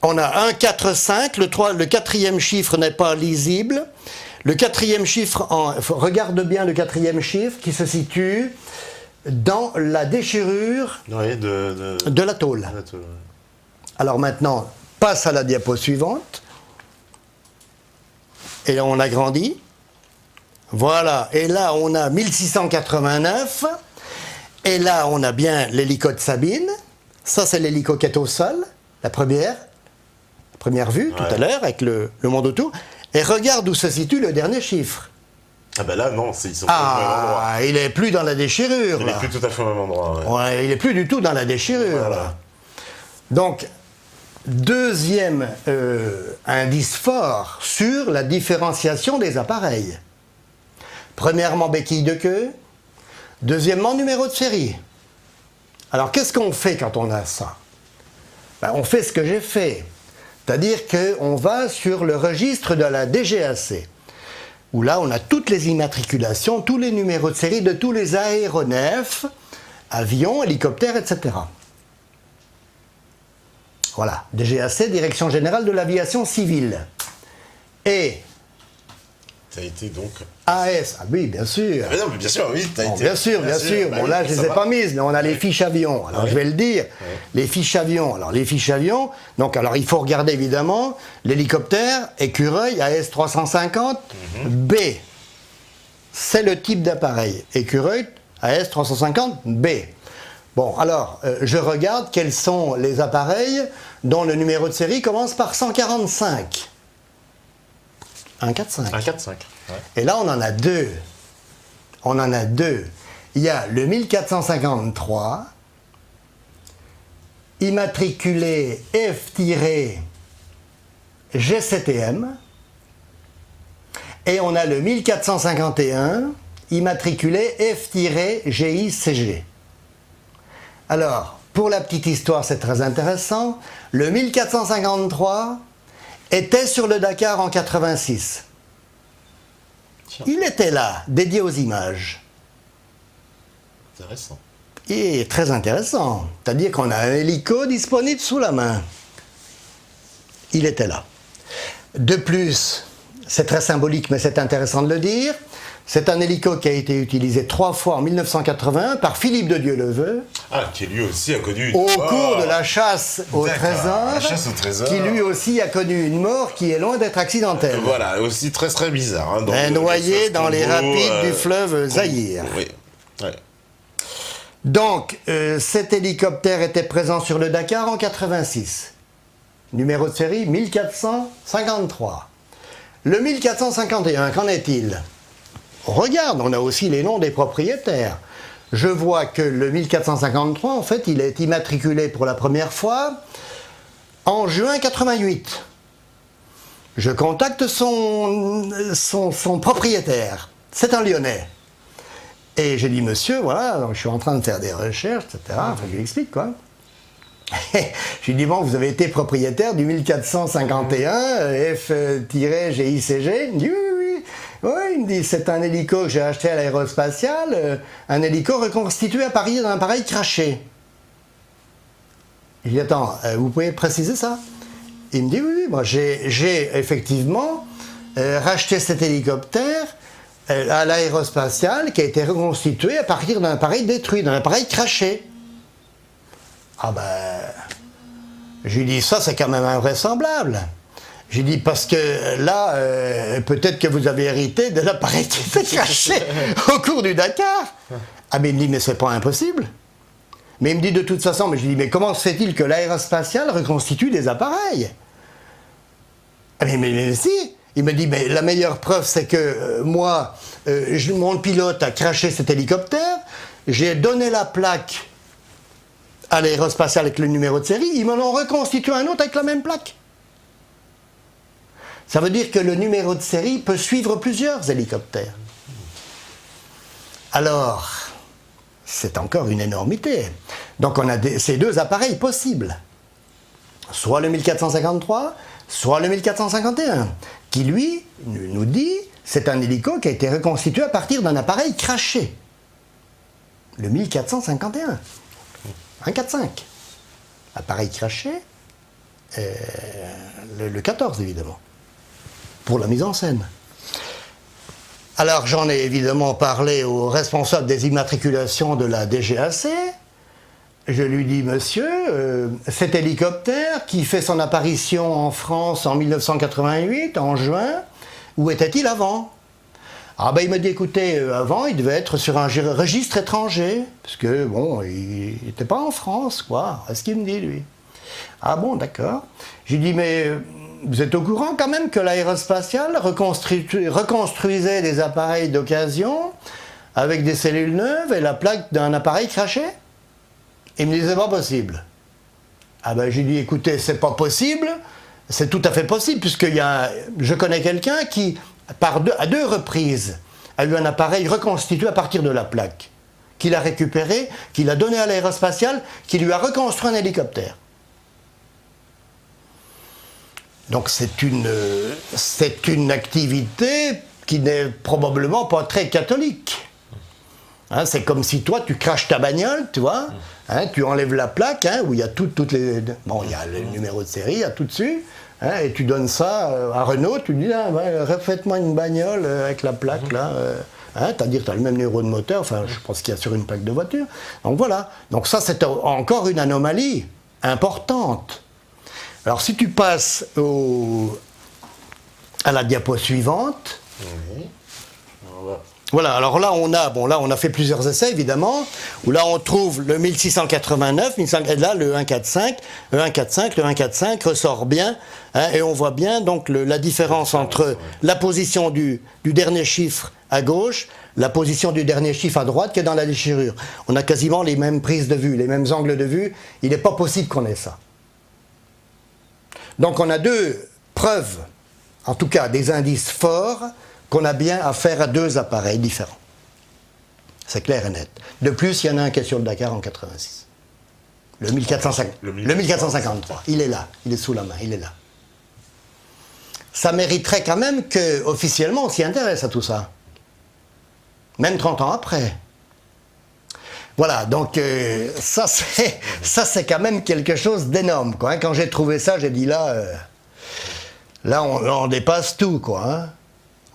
On a 145, le quatrième chiffre n'est pas lisible. Le quatrième chiffre, regarde bien le quatrième chiffre qui se situe dans la déchirure de la tôle. Alors maintenant, passe à la diapo suivante. Et là, on agrandit. Voilà. Et là, on a 1689. Et là, on a bien l'hélico de Sabine. Ça, c'est l'hélico qui est au sol, la première vue, tout à l'heure, avec le monde autour. Et regarde où se situe le dernier chiffre. Ah ben là, non, ils sont pas au même endroit. Il n'est plus dans la déchirure. Il n'est plus tout à fait au même endroit. Ouais, il n'est plus du tout dans la déchirure. Voilà. Là. Donc, deuxième indice fort sur la différenciation des appareils. Premièrement, béquille de queue. Deuxièmement, numéro de série. Alors, qu'est-ce qu'on fait quand on a ça? On fait ce que j'ai fait. C'est-à-dire qu'on va sur le registre de la DGAC, où là on a toutes les immatriculations, tous les numéros de série de tous les aéronefs, avions, hélicoptères, etc. Voilà, DGAC, Direction Générale de l'Aviation Civile. Et ça a été donc... AS, ah oui, bien sûr. Mais non, mais bien sûr, oui, t'as été... Bien sûr. Bah bon, oui, là, je ne les ai pas mises, mais on a les fiches avions. Alors, je vais le dire. Les fiches avions. Alors, les fiches avions, donc, alors, il faut regarder, évidemment, l'hélicoptère, écureuil, AS350, B. C'est le type d'appareil. Écureuil, AS350, B. Bon, alors, je regarde quels sont les appareils dont le numéro de série commence par 145. 145. 145. Ouais. Et là, on en a deux. Il y a le 1453, immatriculé F-GCTM, et on a le 1451, immatriculé F-GICG. Alors, pour la petite histoire, c'est très intéressant, le 1453 était sur le Dakar en 86. Il était là, dédié aux images. Intéressant. Et très intéressant. C'est-à-dire qu'on a un hélico disponible sous la main. Il était là. De plus, c'est très symbolique, mais c'est intéressant de le dire, c'est un hélico qui a été utilisé 3 fois en 1981 par Philippe de Dieuleveux. Ah, qui lui aussi a connu une au mort. cours de la chasse au trésor. La chasse au trésor. Qui lui aussi a connu une mort qui est loin d'être accidentelle. Voilà, aussi très très bizarre. Hein, noyé dans les rapides du fleuve Zaïre. Oui. Ouais. Donc, cet hélicoptère était présent sur le Dakar en 86. Numéro de série 1453. Le 1451, qu'en est-il? On regarde, on a aussi les noms des propriétaires. Je vois que le 1453, en fait, il est immatriculé pour la première fois en juin 88. Je contacte son propriétaire. C'est un Lyonnais. Et j'ai dit, monsieur, voilà, donc je suis en train de faire des recherches, etc. Enfin, je lui explique, quoi. Je lui dis, bon, vous avez été propriétaire du 1451 F-GICG. Il me dit, oui, oui, oui. Oui, il me dit, c'est un hélico que j'ai acheté à l'aérospatiale, un hélico reconstitué à partir d'un appareil craché. Je lui dis, attends, vous pouvez préciser ça? Il me dit, oui, oui, moi j'ai effectivement racheté cet hélicoptère à l'aérospatiale qui a été reconstitué à partir d'un appareil détruit, d'un appareil craché. Ah ben, je lui dis, ça c'est quand même invraisemblable. Je lui dis, parce que là, peut-être que vous avez hérité de l'appareil qui s'est craché au cours du Dakar. Ah mais il me dit, mais c'est pas impossible. Mais il me dit, de toute façon, mais je lui dis, mais comment se fait-il que l'aérospatiale reconstitue des appareils? Ah mais si. Il me dit, mais la meilleure preuve, c'est que moi, mon pilote a craché cet hélicoptère, j'ai donné la plaque à l'aérospatiale avec le numéro de série, ils me l'ont reconstitué un autre avec la même plaque. Ça veut dire que le numéro de série peut suivre plusieurs hélicoptères. Alors, c'est encore une énormité. Donc on a ces deux appareils possibles. Soit le 1453, soit le 1451, qui lui nous dit c'est un hélico qui a été reconstitué à partir d'un appareil craché. Le 1451. 145. Appareil craché, le 14 évidemment, pour la mise en scène. Alors j'en ai évidemment parlé au responsable des immatriculations de la DGAC. Je lui dis, monsieur, cet hélicoptère qui fait son apparition en France en 1988, en juin, où était-il avant? Ah ben il me dit, écoutez, avant il devait être sur un registre étranger, parce que bon, il n'était pas en France, quoi. C'est ce qu'il me dit, lui. Ah bon, d'accord. Je lui dis, mais vous êtes au courant quand même que l'aérospatiale reconstruisait des appareils d'occasion avec des cellules neuves et la plaque d'un appareil craché? Il me dit, c'est pas possible. Ah ben j'ai dit, écoutez, c'est pas possible, c'est tout à fait possible, puisque je connais quelqu'un qui, à deux reprises, a eu un appareil reconstitué à partir de la plaque, qu'il a récupéré, qu'il a donné à l'aérospatiale, qui lui a reconstruit un hélicoptère. Donc c'est une activité qui n'est probablement pas très catholique. Hein, c'est comme si toi, tu craches ta bagnole, tu vois, hein, tu enlèves la plaque, hein, où il y a toutes les... Bon, il y a le numéro de série, il y a tout dessus, hein, et tu donnes ça à Renault, tu dis, ah, ouais, refaites-moi une bagnole avec la plaque, là, hein, c'est-à-dire tu as le même numéro de moteur, enfin, je pense qu'il y a sur une plaque de voiture. Donc voilà, donc ça, c'est encore une anomalie importante. Alors, si tu passes à la diapo suivante... Oui. Voilà, alors là on a fait plusieurs essais évidemment, où là on trouve le 1689, et là le 145, le 145 ressort bien, hein, et on voit bien donc la différence entre la position du dernier chiffre à gauche, la position du dernier chiffre à droite qui est dans la déchirure. On a quasiment les mêmes prises de vue, les mêmes angles de vue, il n'est pas possible qu'on ait ça. Donc on a deux preuves, en tout cas des indices forts, qu'on a bien affaire à deux appareils différents. C'est clair et net. De plus, il y en a un qui est sur le Dakar en 86. Le 1453. Il est là, il est sous la main, il est là. Ça mériterait quand même qu'officiellement on s'y intéresse à tout ça. Même 30 ans après. Voilà, donc ça c'est quand même quelque chose d'énorme, quoi. Quand j'ai trouvé ça, j'ai dit là on dépasse tout, quoi. Hein.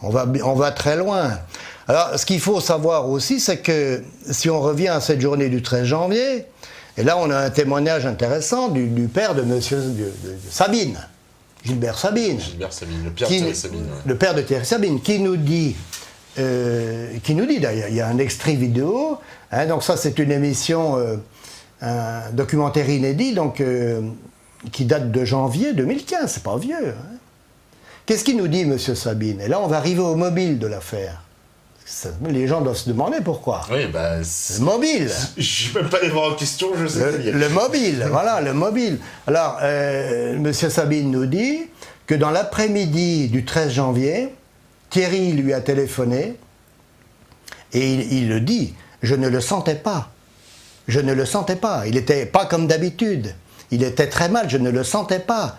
On va très loin. Alors, ce qu'il faut savoir aussi, c'est que si on revient à cette journée du 13 janvier, et là on a un témoignage intéressant du père de monsieur de Sabine, Gilbert Sabine. Gilbert Sabine, le père de Thierry Sabine. Ouais. Le père de Thierry Sabine, qui nous dit d'ailleurs, il y a un extrait vidéo, hein, donc ça c'est une émission, un documentaire inédit, donc, qui date de janvier 2015, c'est pas vieux. Hein. Qu'est-ce qu'il nous dit, monsieur Sabine? Et là, on va arriver au mobile de l'affaire. Les gens doivent se demander pourquoi. Oui, bah... Le mobile. Je ne peux même pas les voir en question, je sais. Le mobile, voilà, le mobile. Alors, monsieur Sabine nous dit que dans l'après-midi du 13 janvier, Thierry lui a téléphoné et il le dit, je ne le sentais pas. Je ne le sentais pas. Il n'était pas comme d'habitude. Il était très mal, je ne le sentais pas.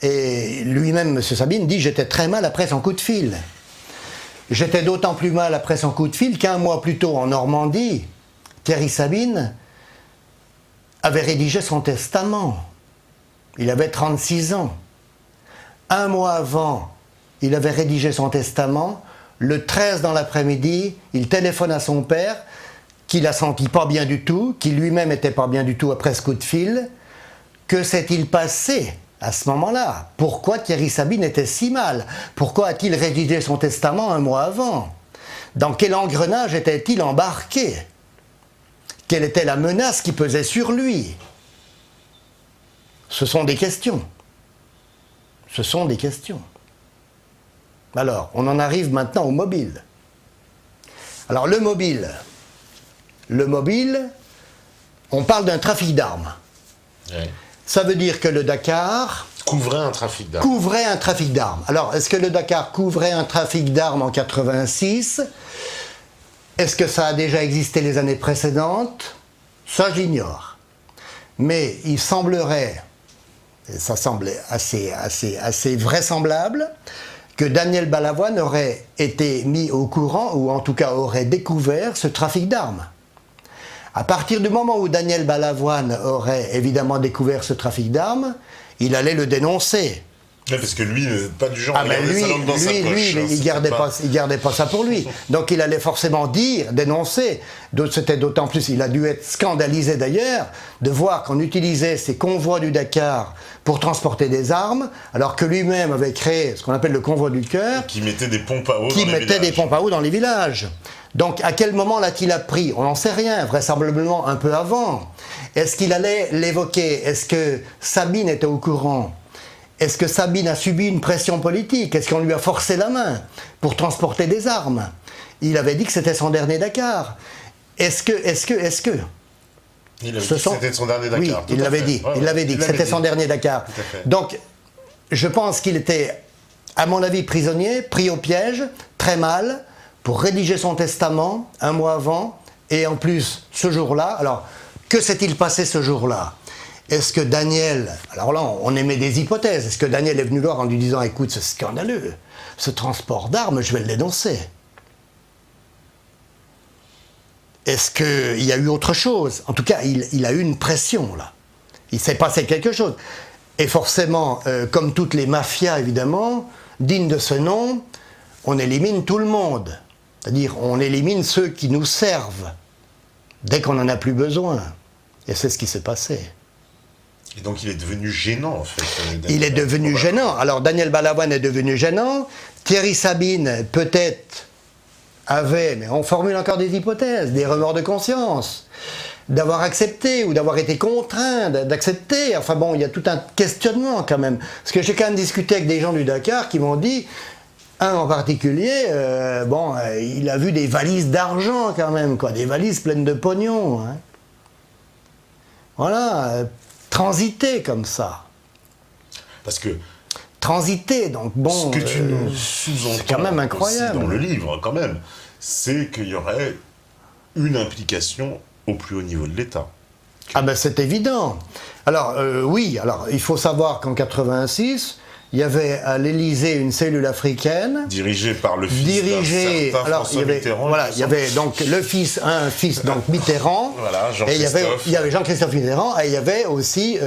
Et lui-même, M. Sabine, dit, j'étais très mal après son coup de fil. J'étais d'autant plus mal après son coup de fil qu'un mois plus tôt en Normandie, Thierry Sabine avait rédigé son testament. Il avait 36 ans. Un mois avant, il avait rédigé son testament. Le 13 dans l'après-midi, il téléphone à son père, qui l'a senti pas bien du tout, qui lui-même n'était pas bien du tout après ce coup de fil. Que s'est-il passé à ce moment-là? Pourquoi Thierry Sabine était si mal? Pourquoi a-t-il rédigé son testament un mois avant? Dans quel engrenage était-il embarqué? Quelle était la menace qui pesait sur lui? Ce sont des questions. Ce sont des questions. Alors, on en arrive maintenant au mobile. Alors, le mobile, on parle d'un trafic d'armes. Ouais. Ça veut dire que le Dakar Couvrait un trafic d'armes. couvrait un trafic d'armes. Alors, est-ce que le Dakar couvrait un trafic d'armes en 86? Est-ce que ça a déjà existé les années précédentes? Ça, j'ignore. Mais il semblerait, et ça semblait assez vraisemblable, que Daniel Balavoine aurait été mis au courant, ou en tout cas aurait découvert ce trafic d'armes. À partir du moment où Daniel Balavoine aurait évidemment découvert ce trafic d'armes, il allait le dénoncer. Ouais, parce que lui, pas du genre Ah à ben garder lui, sa langue dans sa poche. Hein, il gardait pas ça pour lui. Donc il allait forcément dire, dénoncer. C'était d'autant plus, il a dû être scandalisé d'ailleurs de voir qu'on utilisait ces convois du Dakar pour transporter des armes, alors que lui-même avait créé ce qu'on appelle le convoi du cœur, Qui mettait des pompes à eau qui dans les mettait des villages. pompes à eau dans les villages. Donc à quel moment l'a-t-il appris? On n'en sait rien, vraisemblablement un peu avant. Est-ce qu'il allait l'évoquer? Est-ce que Sabine était au courant? Est-ce que Sabine a subi une pression politique? Est-ce qu'on lui a forcé la main pour transporter des armes? Il avait dit que c'était son dernier Dakar. Est-ce que Il avait ce dit sont- que c'était son dernier Dakar. Oui, tout il à l'avait fait. dit. Ouais, Il l'avait ouais, dit que c'était son dernier Dakar. Tout à fait. Donc, je pense qu'il était, à mon avis, prisonnier, pris au piège, très mal, pour rédiger son testament un mois avant, et en plus, ce jour-là. Alors, que s'est-il passé ce jour-là? Est-ce que Daniel, alors là, on émet des hypothèses, est-ce que Daniel est venu voir en lui disant, écoute, c'est scandaleux, ce transport d'armes, je vais le dénoncer? Est-ce qu'il y a eu autre chose? En tout cas, il a eu une pression, là. Il s'est passé quelque chose. Et forcément, comme toutes les mafias, évidemment, dignes de ce nom, on élimine tout le monde. C'est-à-dire, on élimine ceux qui nous servent, dès qu'on n'en a plus besoin. Et c'est ce qui s'est passé. Et donc il est devenu gênant, en fait. Il est devenu gênant. Alors, Daniel Balavoine est devenu gênant. Thierry Sabine, peut-être, avait, mais on formule encore des hypothèses, des remords de conscience, d'avoir accepté ou d'avoir été contraint d'accepter. Enfin bon, il y a tout un questionnement quand même. Parce que j'ai quand même discuté avec des gens du Dakar qui m'ont dit, un en particulier, il a vu des valises d'argent quand même, quoi, des valises pleines de pognon. Hein. Voilà, transiter comme ça. Parce que Transiter, donc bon. ce que tu nous sous-entends c'est quand même incroyable. aussi dans le livre, quand même, c'est qu'il y aurait une implication au plus haut niveau de l'État. Ah ben c'est évident. Alors oui, alors il faut savoir qu'en 86, il y avait à l'Élysée une cellule africaine Dirigé par le fils dirigée. d'un certain Alors il y François avait, Mitterrand. voilà, il il y avait donc le fils, un fils donc Mitterrand. Voilà, et Jean-Christophe. il y avait Jean-Christophe Mitterrand et il y avait aussi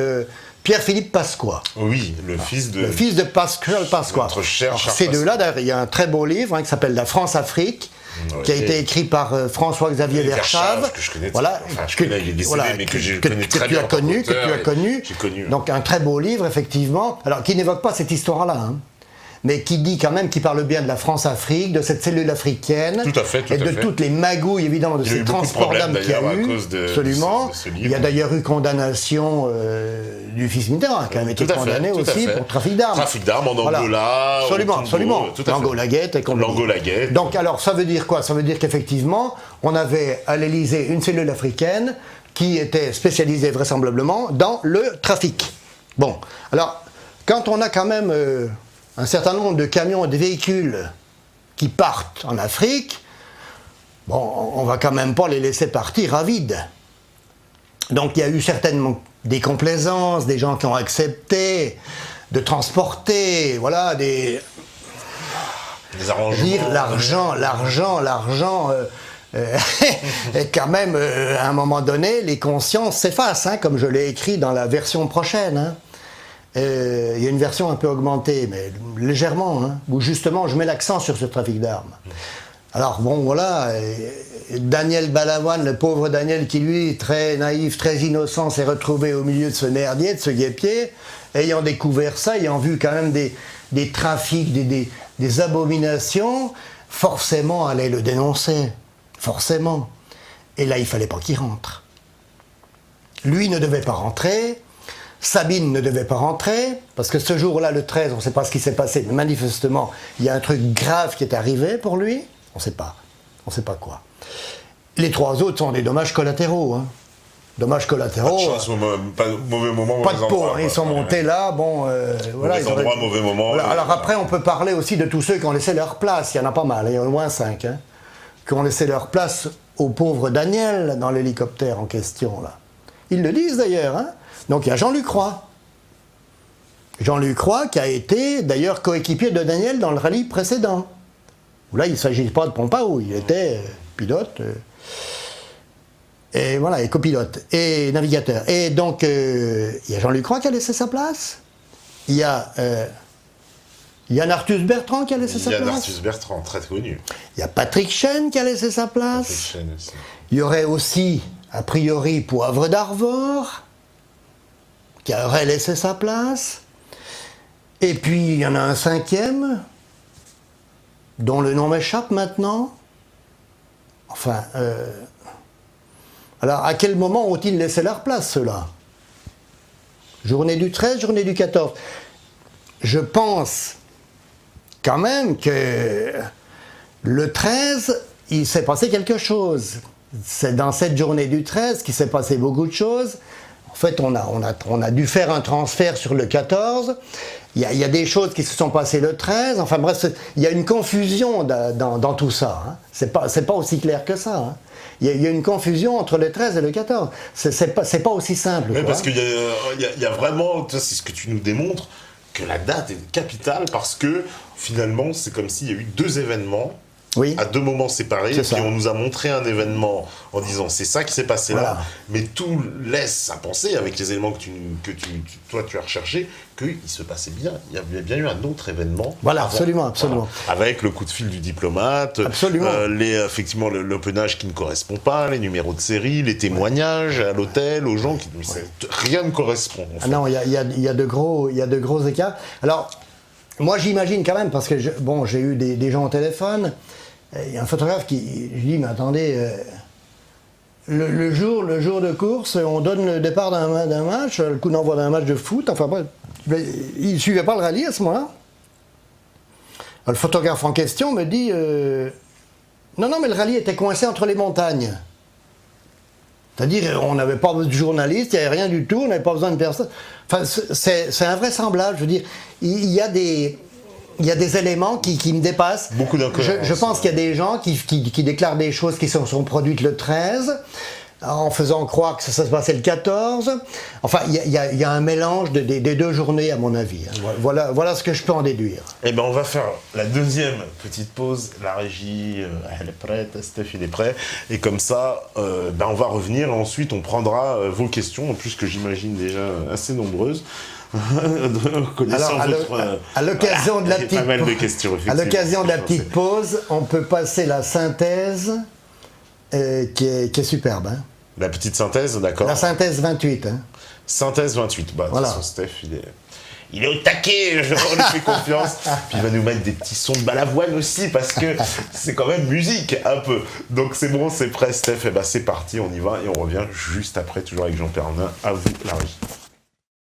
Pierre-Philippe Pasqua. Oui, le fils de... Le fils de Pascal Pasqua. Notre cher Alors, Charles ces Pasqua. deux-là, d'ailleurs, il y a un très beau livre qui s'appelle La France-Afrique, Ouais. qui a été écrit par François-Xavier Verschave. que je connais, Voilà, enfin, je connais, il est décédé, mais que je connais très tu bien as en tant connu, que qu'auteur, tu as et connu. j'ai connu. Donc un très beau livre, effectivement. Alors, qui n'évoque pas cette histoire-là, hein, mais qui dit quand même, qui parle bien de la France-Afrique, de cette cellule africaine, Tout à fait, tout et de à fait. toutes les magouilles, évidemment, de Il y a eu ces beaucoup de transports problèmes, d'âmes qu'il y a d'ailleurs, à eu. cause de Absolument. ce livre. Il y a d'ailleurs eu condamnation du fils Mitterrand, qui a quand même été Tout à fait, condamné tout à aussi fait. pour trafic d'armes. Trafic d'armes en Voilà. Angola, au Absolument, Congo, absolument. tout à fait. L'Angolaguette et compagnie. L'Angolaguette. Donc alors, ça veut dire quoi? Ça veut dire qu'effectivement, on avait à l'Élysée une cellule africaine qui était spécialisée vraisemblablement dans le trafic. Bon, alors, quand on a quand même un certain nombre de camions et de véhicules qui partent en Afrique, bon, on va quand même pas les laisser partir à vide. Donc il y a eu certainement des complaisances, des gens qui ont accepté de transporter, voilà, des arrangements. Dire l'argent, et quand même, à un moment donné, les consciences s'effacent, hein, comme je l'ai écrit dans la version prochaine. Hein. Il y a une version un peu augmentée, mais légèrement, hein, où justement je mets l'accent sur ce trafic d'armes. Alors bon, voilà, Daniel Balavoine, le pauvre Daniel qui lui, très naïf, très innocent, s'est retrouvé au milieu de ce merdier, de ce guêpier, ayant découvert ça, ayant vu quand même des trafics, des abominations, forcément allait le dénoncer, forcément. Et là, il fallait pas qu'il rentre. Lui ne devait pas rentrer, Sabine ne devait pas rentrer, parce que ce jour-là, le 13, on ne sait pas ce qui s'est passé, mais manifestement, il y a un truc grave qui est arrivé pour lui, on ne sait pas quoi. Les 3 autres sont des dommages collatéraux, hein. Dommages collatéraux. Pas de chance, pas de mauvais moment. Pas de peau, hein, ils sont montés là, bon, voilà. Mauvais endroit, mauvais moment. Voilà. Alors après, on peut parler aussi de tous ceux qui ont laissé leur place, il y en a pas mal, il y en a au moins 5, hein, qui ont laissé leur place au pauvre Daniel dans l'hélicoptère en question, là. Ils le disent d'ailleurs, hein. Donc il y a Jean-Luc Roy. Jean-Luc Roy qui a été d'ailleurs coéquipier de Daniel dans le rallye précédent. Là, il ne s'agit pas de Pompao, il était pilote, et voilà, et copilote, et navigateur. Et donc, il y a Jean-Luc Roy qui a laissé sa place. Il y a Yann Arthus Bertrand qui a laissé sa place. Yann Arthus Bertrand, très connu. Il y a Patrick Chêne qui a laissé sa place. Patrick Chêne aussi. Il y aurait aussi, a priori, Poivre d'Arvor, qui aurait laissé sa place. Et puis, il y en a un 5e, dont le nom m'échappe maintenant. Enfin, alors, à quel moment ont-ils laissé leur place, ceux-là? Journée du 13, journée du 14. Je pense quand même que le 13, il s'est passé quelque chose. C'est dans cette journée du 13 qu'il s'est passé beaucoup de choses. En fait, on a dû faire un transfert sur le 14. Il y a des choses qui se sont passées le 13. Enfin bref, il y a une confusion dans tout ça. Hein. C'est pas aussi clair que ça. Hein. Il y a une confusion entre le 13 et le 14. C'est pas aussi simple. Oui, quoi. parce qu'il y a vraiment, c'est ce que tu nous démontres, que la date est capitale parce que finalement, c'est comme s'il y a eu 2 événements. Oui. À 2 moments séparés, et puis on nous a montré un événement en disant c'est ça qui s'est passé voilà. là, mais tout laisse à penser, avec les éléments que toi tu as recherchés, qu'il se passait bien, il y avait bien eu un autre événement. Voilà, avant. absolument. Voilà. Avec le coup de fil du diplomate, effectivement l'openage qui ne correspond pas, les numéros de série, les témoignages à l'hôtel, aux gens, rien ne correspond. En fait. Ah non, il y a de gros écarts. Alors, moi j'imagine quand même, parce que j'ai eu des gens au téléphone. Il y a un photographe qui... Je dis, mais attendez, le jour de course, on donne le départ d'un match, le coup d'envoi d'un match de foot, enfin bref, il ne suivait pas le rallye à ce moment-là. Le photographe en question me dit, non, mais le rallye était coincé entre les montagnes. C'est-à-dire, on n'avait pas besoin de journalistes, il n'y avait rien du tout, on n'avait pas besoin de personne. Enfin, c'est invraisemblable, je veux dire, il y a des éléments qui me dépassent. Beaucoup d'incohérences. Je pense qu'il y a des gens qui déclarent des choses qui sont produites le 13, en faisant croire que ça se passait le 14. Enfin, il y a un mélange des 2 journées, à mon avis. Voilà ce que je peux en déduire. Eh bien, on va faire la 2e petite pause. La régie, elle est prête, Steph, il est prêt. Et comme ça, on va revenir. Ensuite, on prendra vos questions, en plus que j'imagine déjà assez nombreuses. Alors, à l'occasion de la petite pas mal de questions, à l'occasion de la petite pause, on peut passer la synthèse qui est superbe. Hein. La petite synthèse, d'accord. La synthèse 28. Hein. Synthèse 28. Bah, voilà. De toute façon, Steph, il est au taquet, on lui fait confiance. Puis il va nous mettre des petits sons de Balavoine aussi, parce que c'est quand même musique, un peu. Donc c'est bon, c'est prêt, Steph. Et c'est parti, on y va. Et on revient juste après, toujours avec Jean Pernin. À vous, la régie.